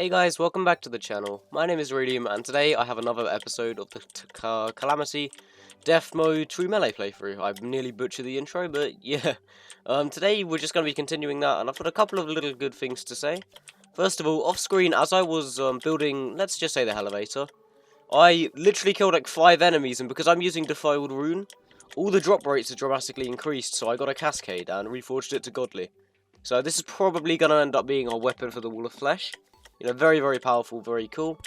Hey guys, welcome back to the channel. My name is Radium, and today I have another episode of the Calamity Deathmode True Melee playthrough. I've nearly butchered the intro, but yeah. Today we're just going to be continuing that, and I've got a couple of little good things to say. First of all, off screen, as I was building, let's just say the elevator, I literally killed like 5 enemies, and because I'm using Defiled Rune, all the drop rates are dramatically increased, so I got a Cascade and reforged it to Godly. So this is probably going to end up being our weapon for the Wall of Flesh. You know, very, very powerful, very cool.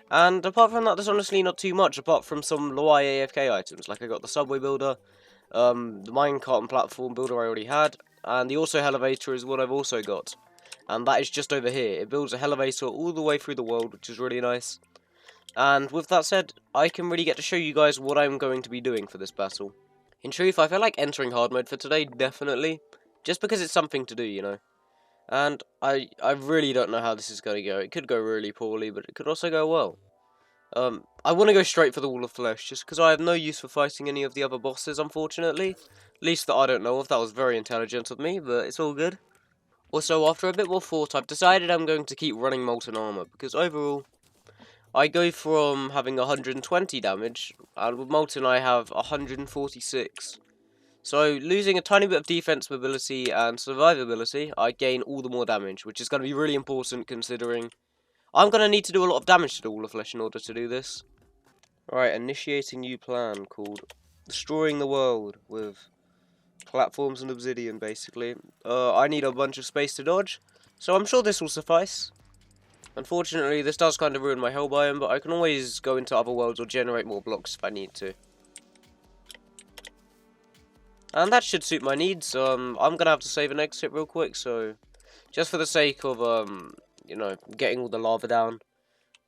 And apart from that, there's honestly not too much, apart from some low AFK items. Like I got the subway builder, the minecart and platform builder I already had, and the also elevator is what I've also got. And that is just over here. It builds a elevator all the way through the world, which is really nice. And with that said, I can really get to show you guys what I'm going to be doing for this battle. In truth, I feel like entering hard mode for today, definitely. Just because it's something to do, you know. And I really don't know how this is going to go. It could go really poorly, but it could also go well. I want to go straight for the Wall of Flesh, just because I have no use for fighting any of the other bosses, unfortunately. At least that I don't know of. That was very intelligent of me, but it's all good. Also, after a bit more thought, I've decided I'm going to keep running Molten Armor, because overall, I go from having 120 damage, and with Molten I have 146. So, losing a tiny bit of defense mobility and survivability, I gain all the more damage, which is going to be really important considering I'm going to need to do a lot of damage to the Wall of Flesh in order to do this. Alright, initiating new plan called Destroying the World with platforms and obsidian, basically. I need a bunch of space to dodge, so I'm sure this will suffice. Unfortunately, this does kind of ruin my hell biome, but I can always go into other worlds or generate more blocks if I need to. And that should suit my needs. I'm gonna have to save and exit real quick, so just for the sake of you know, getting all the lava down.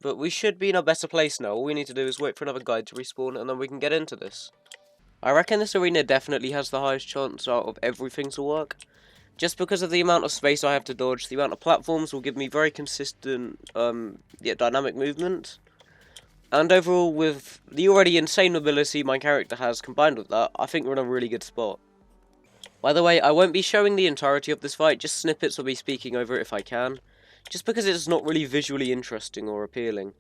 But we should be in a better place now. All we need to do is wait for another guide to respawn, and then we can get into this. I reckon this arena definitely has the highest chance out of everything to work. Just because of the amount of space I have to dodge, the amount of platforms will give me very consistent, yet dynamic movement. And overall, with the already insane mobility my character has combined with that, I think we're in a really good spot. By the way, I won't be showing the entirety of this fight, just snippets of me speaking over it if I can, just because it's not really visually interesting or appealing.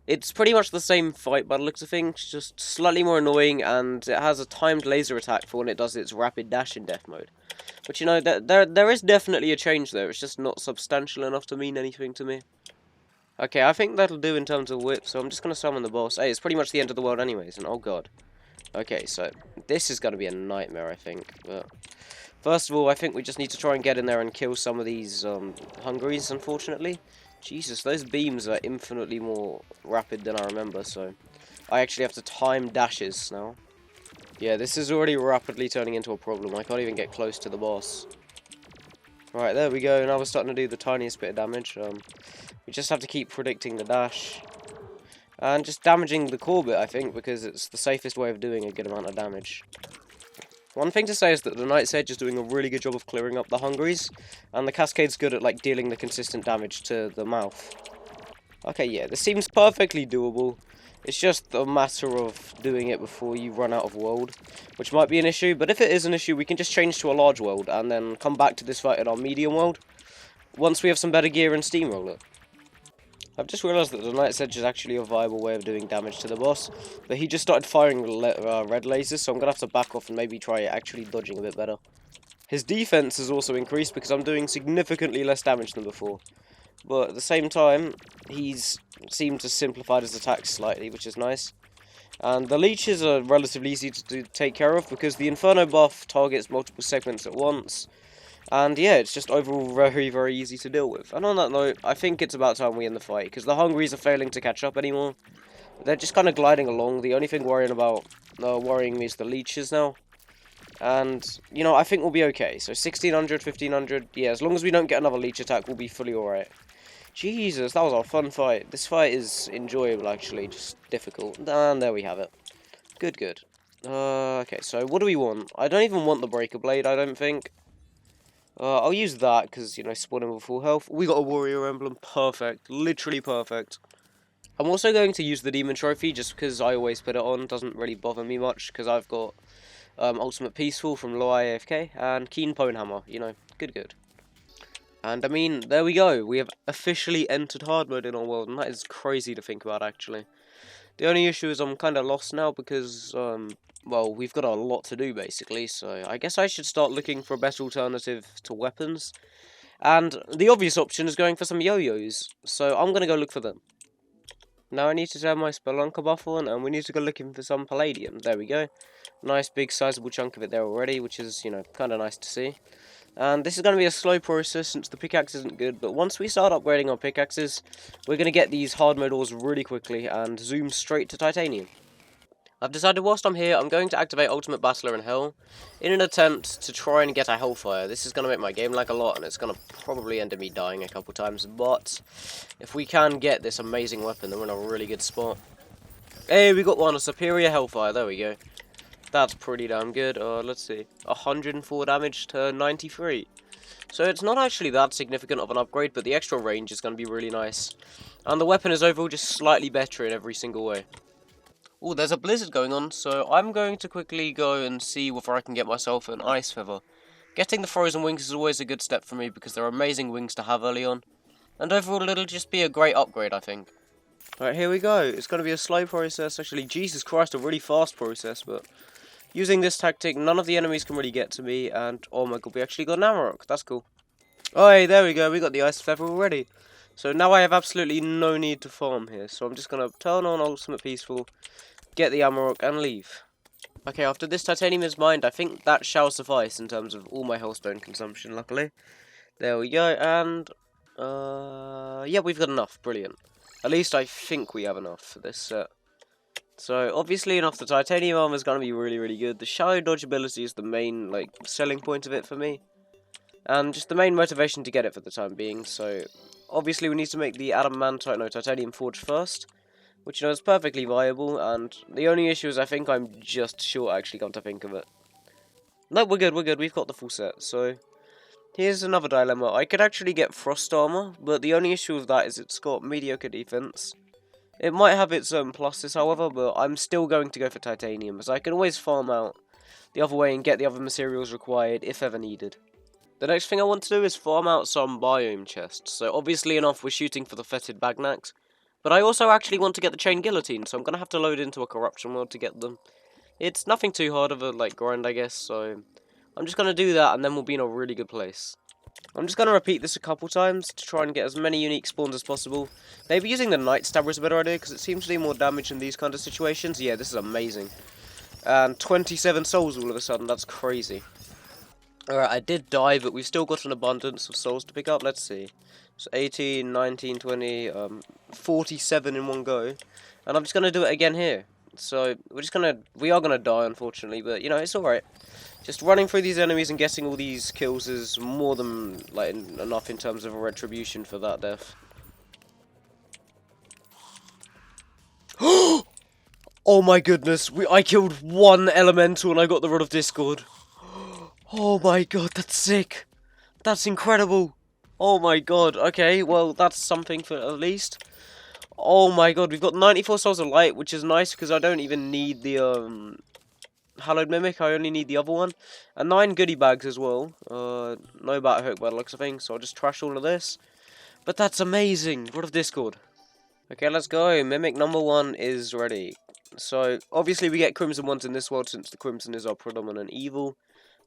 It's pretty much the same fight by the looks of things, just slightly more annoying, and it has a timed laser attack for when it does its rapid dash in death mode. But you know, there is definitely a change there, it's just not substantial enough to mean anything to me. Okay, I think that'll do in terms of whip, so I'm just going to summon the boss. Hey, it's pretty much the end of the world anyways, and oh god. Okay, so this is going to be a nightmare, I think. But first of all, I think we just need to try and get in there and kill some of these Hungaries, unfortunately. Jesus, those beams are infinitely more rapid than I remember, so I actually have to time dashes now. Yeah, this is already rapidly turning into a problem. I can't even get close to the boss. Right, there we go. Now we're starting to do the tiniest bit of damage. We just have to keep predicting the dash. And just damaging the core bit, I think, because it's the safest way of doing a good amount of damage. One thing to say is that the Knight's Edge is doing a really good job of clearing up the Hungaries, and the Cascade's good at, like, dealing the consistent damage to the mouth. Okay, yeah, this seems perfectly doable. It's just a matter of doing it before you run out of world, which might be an issue, but if it is an issue, we can just change to a large world, and then come back to this fight in our medium world, once we have some better gear and steamroll it. I've just realised that the Knight's Edge is actually a viable way of doing damage to the boss, but he just started firing red lasers, so I'm going to have to back off and maybe try actually dodging a bit better. His defense has also increased because I'm doing significantly less damage than before, but at the same time, he's seemed to simplify his attacks slightly, which is nice. And the leeches are relatively easy to take care of because the Inferno buff targets multiple segments at once. And yeah, it's just overall very, very easy to deal with. And on that note, I think it's about time we end the fight, because the Hungaries are failing to catch up anymore. They're just kind of gliding along. The only thing worrying me is the leeches now. And, you know, I think we'll be okay. So 1600, 1500, yeah, as long as we don't get another leech attack, we'll be fully alright. Jesus, that was a fun fight. This fight is enjoyable, actually, just difficult. And there we have it. Good, good. Okay, so what do we want? I don't even want the Breaker Blade, I don't think. I'll use that, because, you know, spawning with full health. We got a Warrior Emblem. Perfect. Literally perfect. I'm also going to use the Demon Trophy, just because I always put it on. Doesn't really bother me much, because I've got Ultimate Peaceful from low AFK, and Keen Pwn Hammer. You know, good, good. And I mean, there we go. We have officially entered hard mode in our world, and that is crazy to think about, actually. The only issue is I'm kind of lost now because, well, we've got a lot to do, basically, so I guess I should start looking for a better alternative to weapons. And the obvious option is going for some yo-yos, so I'm going to go look for them. Now I need to turn my Spelunker buff on, and we need to go looking for some Palladium. There we go. Nice, big, sizable chunk of it there already, which is, you know, kind of nice to see. And this is going to be a slow process since the pickaxe isn't good, but once we start upgrading our pickaxes, we're going to get these hard mode ores really quickly and zoom straight to titanium. I've decided whilst I'm here, I'm going to activate Ultimate Battler in Hell in an attempt to try and get a Hellfire. This is going to make my game lag a lot, and it's going to probably end up me dying a couple times, but if we can get this amazing weapon, then we're in a really good spot. Hey, we got one, a Superior Hellfire, there we go. That's pretty damn good. Let's see, 104 damage to 93. So it's not actually that significant of an upgrade, but the extra range is going to be really nice. And the weapon is overall just slightly better in every single way. Oh, there's a blizzard going on, so I'm going to quickly go and see whether I can get myself an ice feather. Getting the frozen wings is always a good step for me because they're amazing wings to have early on. And overall, it'll just be a great upgrade, I think. Alright, here we go. It's going to be a slow process. Actually, Jesus Christ, a really fast process, but using this tactic, none of the enemies can really get to me, and oh my god, we actually got an Amarok. That's cool. Oh, hey, there we go. We got the ice feather already. So now I have absolutely no need to farm here. So I'm just going to turn on Ultimate Peaceful, get the Amarok, and leave. Okay, after this titanium is mined, I think that shall suffice in terms of all my hellstone consumption, luckily. There we go, and yeah, we've got enough. Brilliant. At least I think we have enough for this set. So, obviously enough, the titanium armor is going to be really, really good. The shallow dodge ability is the main, like, selling point of it for me. And just the main motivation to get it for the time being. So, obviously we need to make the titanium forge first. Which, you know, is perfectly viable. And the only issue is I think I'm just short, actually, come to think of it. No, we're good, we're good. We've got the full set. So, here's another dilemma. I could actually get frost armor, but the only issue with that is it's got mediocre defense. It might have its pluses, however, but I'm still going to go for titanium, as I can always farm out the other way and get the other materials required if ever needed. The next thing I want to do is farm out some biome chests. So obviously enough, we're shooting for the fetid bagnax, but I also actually want to get the chain guillotine, so I'm going to have to load into a corruption world to get them. It's nothing too hard of a grind, I guess, so I'm just going to do that and then we'll be in a really good place. I'm just going to repeat this a couple times to try and get as many unique spawns as possible. Maybe using the Night Stabber is a better idea because it seems to do more damage in these kind of situations. Yeah, this is amazing. And 27 souls all of a sudden, that's crazy. Alright, I did die, but we've still got an abundance of souls to pick up. Let's see. So 18, 19, 20, 47 in one go. And I'm just going to do it again here. So, we are going to die, unfortunately, but, you know, it's alright. Just running through these enemies and getting all these kills is more than, enough in terms of a retribution for that death. Oh my goodness, I killed one elemental and I got the Rod of Discord. Oh my god, that's sick. That's incredible. Oh my god, okay, well, that's something for at least. Oh my god, we've got 94 Souls of Light, which is nice because I don't even need the, Hallowed Mimic, I only need the other one. And 9 goodie bags as well. No Battle Hook by the looks of things, so I'll just trash all of this. But that's amazing. Rod of Discord. Okay, let's go. Mimic number 1 is ready. So, obviously we get Crimson ones in this world since the Crimson is our predominant evil.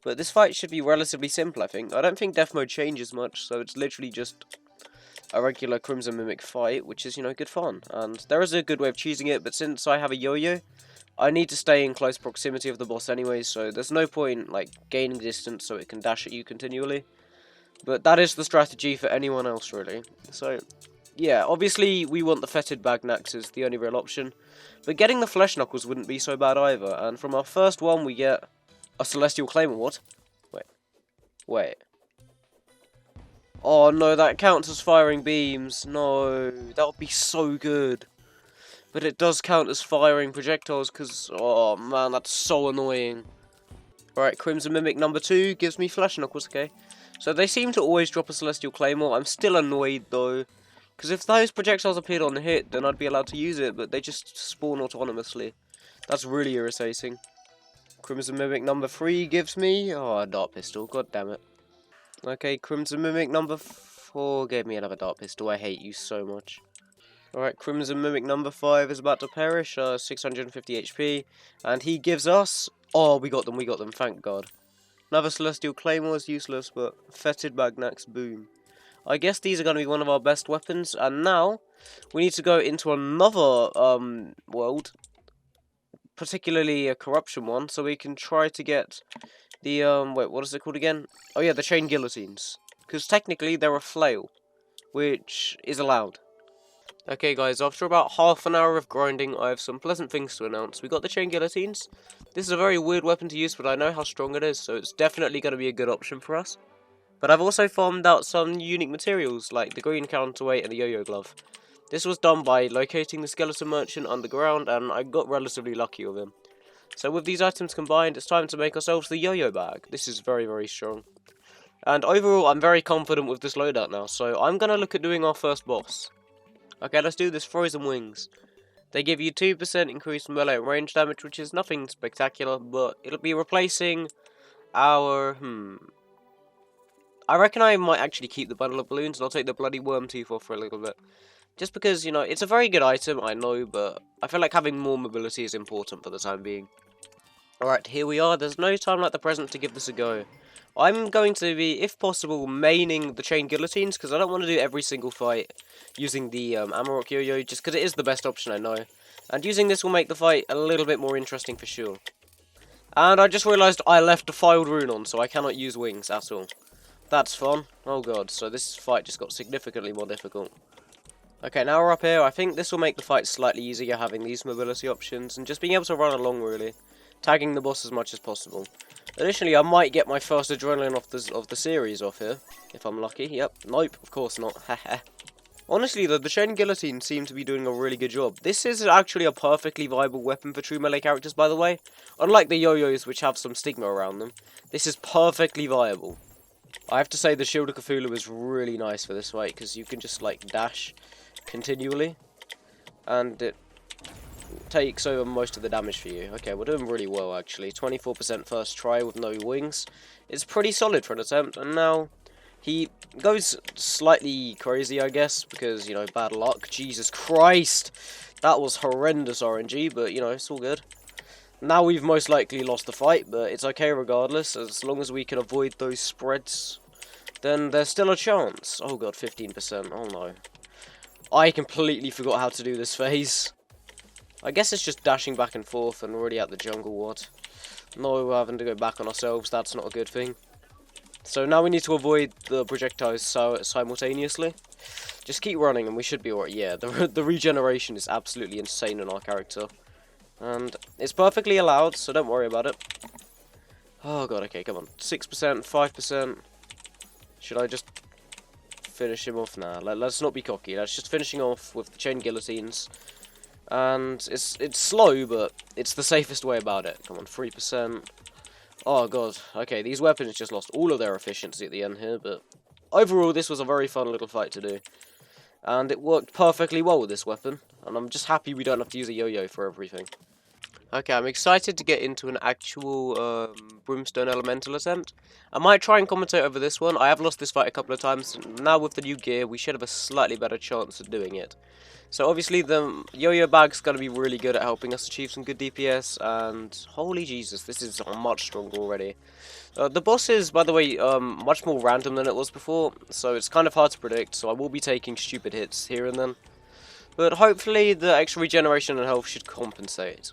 But this fight should be relatively simple, I think. I don't think Deathmode changes much, so it's literally just a regular Crimson Mimic fight, which is, you know, good fun. And there is a good way of choosing it, but since I have a yo-yo, I need to stay in close proximity of the boss anyway, so there's no point, gaining distance so it can dash at you continually. But that is the strategy for anyone else, really. So, yeah, obviously we want the fetid bagnax as the only real option. But getting the flesh knuckles wouldn't be so bad either, and from our first one we get a celestial claymore. What? Wait. Oh no, that counts as firing beams. No, that would be so good. But it does count as firing projectiles because, oh man, that's so annoying. Alright, Crimson Mimic number 2 gives me Flesh Knuckles, okay. So they seem to always drop a Celestial Claymore. I'm still annoyed though, because if those projectiles appeared on hit, then I'd be allowed to use it, but they just spawn autonomously. That's really irritating. Crimson Mimic number 3 gives me, oh, a Dart Pistol, god damn it. Okay, Crimson Mimic number 4 gave me another Dark Pistol. I hate you so much. Alright, Crimson Mimic number 5 is about to perish, 650 HP. And he gives us... Oh, we got them, thank God. Another Celestial Claymore is useless, but Fetid Magnax, boom. I guess these are going to be one of our best weapons, and now we need to go into another world, particularly a corruption one, so we can try to get the, wait, what is it called again? Oh yeah, the chain guillotines. Because technically they're a flail, which is allowed. Okay guys, after about half an hour of grinding, I have some pleasant things to announce. We got the chain guillotines. This is a very weird weapon to use, but I know how strong it is, so it's definitely going to be a good option for us. But I've also farmed out some unique materials, like the green counterweight and the yo-yo glove. This was done by locating the skeleton merchant underground, and I got relatively lucky with him. So with these items combined, it's time to make ourselves the yo-yo bag. This is very, very strong. And overall, I'm very confident with this loadout now, so I'm going to look at doing our first boss. Okay, let's do this. Frozen Wings. They give you 2% increased melee and range damage, which is nothing spectacular, but it'll be replacing our... I reckon I might actually keep the bundle of balloons, and I'll take the bloody worm tooth off for a little bit. Just because, you know, it's a very good item, I know, but I feel like having more mobility is important for the time being. Alright, here we are. There's no time like the present to give this a go. I'm going to be, if possible, maining the chain guillotines, because I don't want to do every single fight using the Amarok yo-yo, just because it is the best option, I know. And using this will make the fight a little bit more interesting for sure. And I just realised I left a filed rune on, so I cannot use wings at all. That's fun. Oh god, so this fight just got significantly more difficult. Okay, now we're up here. I think this will make the fight slightly easier having these mobility options, and just being able to run along, really. Tagging the boss as much as possible. Additionally, I might get my first adrenaline of the series off here, if I'm lucky. Yep, nope, of course not. Haha. Honestly, the chain guillotine seem to be doing a really good job. This is actually a perfectly viable weapon for true melee characters, by the way. Unlike the yo-yos, which have some stigma around them, this is perfectly viable. I have to say the Shield of Cthulhu is really nice for this fight, because you can just, like, dash continually, and it takes over most of the damage for you. Okay, we're doing really well, actually. 24% first try with no wings. It's pretty solid for an attempt, and now he goes slightly crazy, I guess, because, you know, bad luck. Jesus Christ! That was horrendous RNG, but, you know, it's all good. Now we've most likely lost the fight, but it's okay regardless. As long as we can avoid those spreads, then there's still a chance. Oh god, 15%. Oh no. I completely forgot how to do this phase. I guess it's just dashing back and forth and already at the jungle, what? No, we're having to go back on ourselves. That's not a good thing. So now we need to avoid the projectiles simultaneously. Just keep running and we should be alright. Yeah, the regeneration is absolutely insane in our character. And it's perfectly allowed, so don't worry about it. Oh god, okay, come on. 6%, 5%. Should I just finish him off? Nah, let's not be cocky. Let's just finishing off with the chain guillotines. And it's slow, but it's the safest way about it. Come on, 3%. Oh god, okay, these weapons just lost all of their efficiency at the end here, but overall this was a very fun little fight to do. And it worked perfectly well with this weapon, and I'm just happy we don't have to use a yo-yo for everything. Okay, I'm excited to get into an actual Brimstone Elemental attempt. I might try and commentate over this one. I have lost this fight a couple of times. Now with the new gear, we should have a slightly better chance of doing it. So obviously the yo-yo bag's going to be really good at helping us achieve some good DPS, and holy Jesus, this is much stronger already. The boss is, by the way, much more random than it was before, so it's kind of hard to predict, so I will be taking stupid hits here and then. But hopefully the extra regeneration and health should compensate.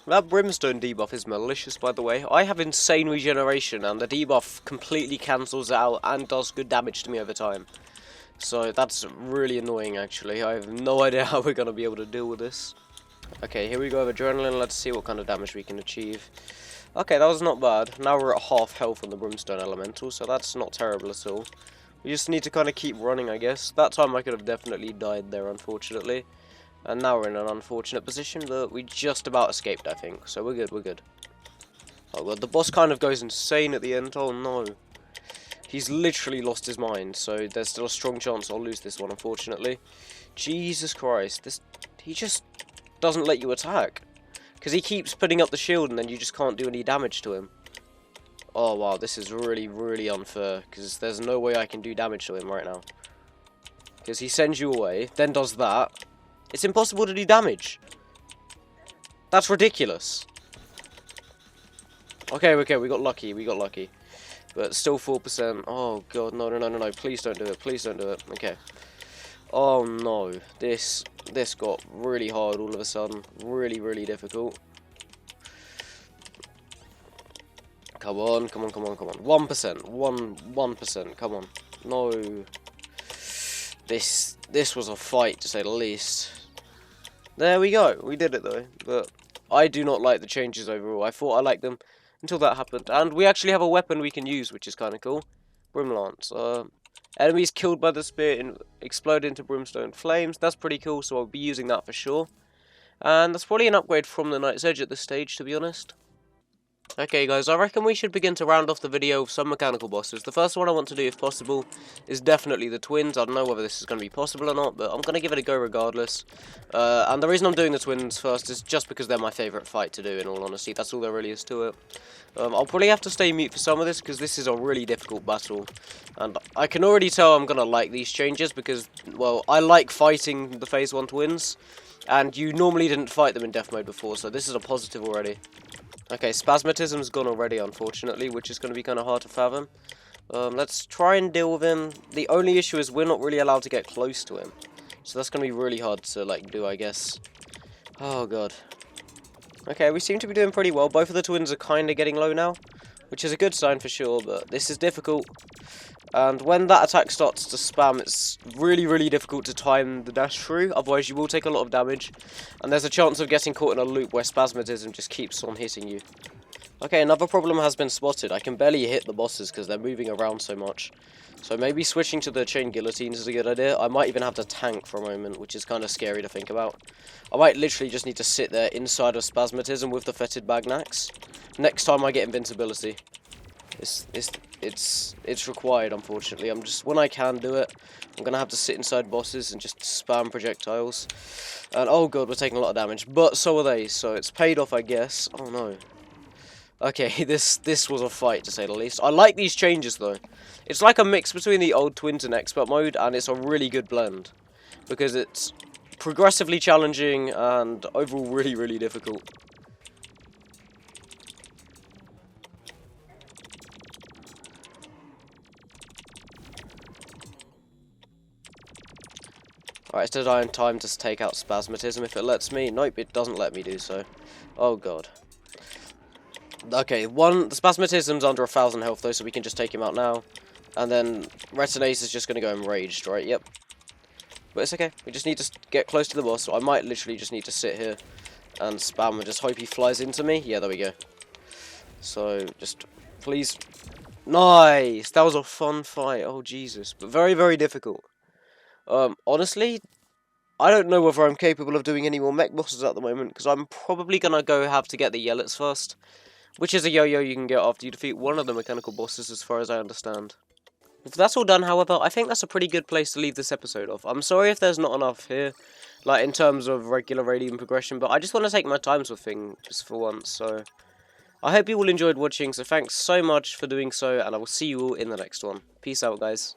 That Brimstone debuff is malicious, by the way. I have insane regeneration, and the debuff completely cancels out and does good damage to me over time. So that's really annoying, actually. I have no idea how we're going to be able to deal with this. Okay, here we go with Adrenaline. Let's see what kind of damage we can achieve. Okay, that was not bad. Now we're at half health on the Brimstone Elemental, so that's not terrible at all. We just need to kind of keep running, I guess. That time I could have definitely died there, unfortunately. And now we're in an unfortunate position, but we just about escaped, I think. So we're good, we're good. Oh god, the boss kind of goes insane at the end. Oh no. He's literally lost his mind, so there's still a strong chance I'll lose this one, unfortunately. Jesus Christ, he just doesn't let you attack. Because he keeps putting up the shield and then you just can't do any damage to him. Oh wow, this is really, really unfair, because there's no way I can do damage to him right now. Because he sends you away, then does that. It's impossible to do damage. That's ridiculous. Okay, we got lucky, But still 4%. Oh god, no, please don't do it, Okay. Oh no, this got really hard all of a sudden. Really, really difficult. Come on. 1%. 1%, come on. No. This was a fight, to say the least. There we go. We did it, though. But I do not like the changes overall. I thought I liked them until that happened. And we actually have a weapon we can use, which is kind of cool. Brimlance. Enemies killed by the spear and explode into brimstone flames. That's pretty cool, so I'll be using that for sure. And that's probably an upgrade from the Night's Edge at this stage, to be honest. Okay guys, I reckon we should begin to round off the video with some mechanical bosses. The first one I want to do, if possible, is definitely the twins. I don't know whether this is going to be possible or not, but I'm going to give it a go regardless. And the reason I'm doing the twins first is just because they're my favourite fight to do, in all honesty. That's all there really is to it. I'll probably have to stay mute for some of this, because this is a really difficult battle. And I can already tell I'm going to like these changes, because, well, I like fighting the Phase 1 twins. And you normally didn't fight them in Deathmode before, so this is a positive already. Okay, Spasmatism's gone already, unfortunately, which is going to be kind of hard to fathom. Let's try and deal with him. The only issue is we're not really allowed to get close to him. So that's going to be really hard to, like, do, I guess. Oh, God. Okay, we seem to be doing pretty well. Both of the twins are kind of getting low now, which is a good sign for sure, but this is difficult. And when that attack starts to spam, it's really, really difficult to time the dash through, otherwise you will take a lot of damage. And there's a chance of getting caught in a loop where Spasmatism just keeps on hitting you. Okay, another problem has been spotted. I can barely hit the bosses because they're moving around so much. So maybe switching to the chain guillotines is a good idea. I might even have to tank for a moment, which is kind of scary to think about. I might literally just need to sit there inside of Spasmatism with the fetid Bagnax. Next time I get invincibility. It's required, unfortunately. When I can do it, I'm gonna have to sit inside bosses and just spam projectiles. And oh god, we're taking a lot of damage, but so are they, so it's paid off, I guess. Oh no. Okay, this was a fight, to say the least. I like these changes though. It's like a mix between the old Twins and Expert mode, and it's a really good blend because it's progressively challenging and overall really, really difficult. Alright, it's time to take out Spasmatism if it lets me. Nope, it doesn't let me do so. Oh god. Okay, the Spasmatism's under 1,000 health though, so we can just take him out now. And then Retinase is just going to go enraged, right? Yep. But it's okay. We just need to get close to the boss, so I might literally just need to sit here and spam and just hope he flies into me. Yeah, there we go. So, just, please. Nice! That was a fun fight. Oh, Jesus. But very, very difficult. Honestly, I don't know whether I'm capable of doing any more mech bosses at the moment, because I'm probably going to have to get the Yellets first, which is a yo-yo you can get after you defeat one of the mechanical bosses, as far as I understand. If that's all done, however, I think that's a pretty good place to leave this episode off. I'm sorry if there's not enough here, like, in terms of regular Radiant progression, but I just want to take my time with things, just for once, so I hope you all enjoyed watching, so thanks so much for doing so, and I will see you all in the next one. Peace out, guys.